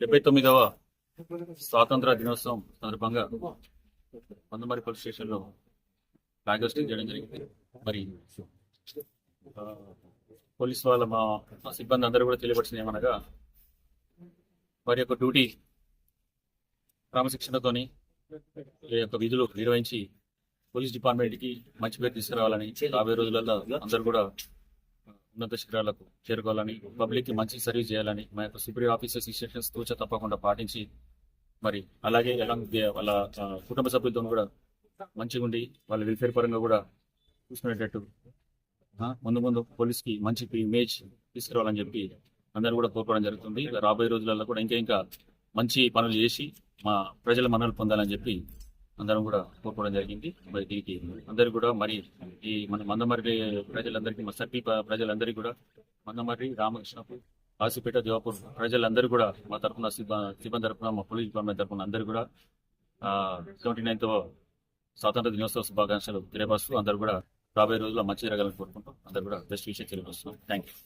79వ స్వాతంత్ర దినోత్సవం సందర్భంగా మందమరి పోలీస్ స్టేషన్లో ఫ్లాగ్ హోస్టింగ్ చేయడం జరిగింది. మరి ఆ, పోలీస్ వాళ్ళ మా సిబ్బంది అందరూ కూడా తెలియపరిచింది ఏమనగా, వారి యొక్క డ్యూటీ క్రమశిక్షణతోని ఈ యొక్క విధులు నిర్వహించి పోలీస్ డిపార్ట్మెంట్కి మంచి పేరు తీసుకురావాలని, రాబోయే రోజులలో అందరూ కూడా ఉన్నత శిఖరాలకు చేరుకోవాలని, పబ్లిక్కి మంచి సర్వీస్ చేయాలని, మా యొక్క సుప్రీం ఆఫీసర్స్ ఇన్స్ట్రక్షన్స్ తూచ తప్పకుండా పాటించి, మరి అలాగే వాళ్ళ కుటుంబ సభ్యులతో కూడా మంచిగా ఉండి వాళ్ళ వెల్ఫేర్ పరంగా కూడా చూసుకునేటట్టు ముందు ముందు పోలీస్కి మంచి ఇమేజ్ తీసుకురావాలని చెప్పి అందరూ కూడా కోరుకోవడం జరుగుతుంది. రాబోయే రోజులలో కూడా ఇంకా మంచి పనులు చేసి మా ప్రజల మన్నలు పొందాలని చెప్పి అందరం కూడా కోరుకోవడం జరిగింది. మరి దీనికి అందరూ కూడా మరి ఈ మన మందమర్రి ప్రజలందరికీ, మా సర్కిల్ ప్రజలందరికీ కూడా, మందమర్రి, రామకృష్ణపూర్, కాశీపేట, దేవాపూర్ ప్రజలందరూ కూడా మా తరఫున సిబ్బంది తరఫున, మా పోలీస్ డిపార్ట్మెంట్ తరఫున అందరూ కూడా 79వ స్వాతంత్ర దినోత్సవ శుభాకాంక్షలు తెలియపరుస్తూ అందరూ కూడా రాబోయే రోజుల్లో మంచి జరగాలని కోరుకుంటూ అందరూ కూడా బెస్ట్ విషయం తెలియపరుస్తున్నాం. Thank you.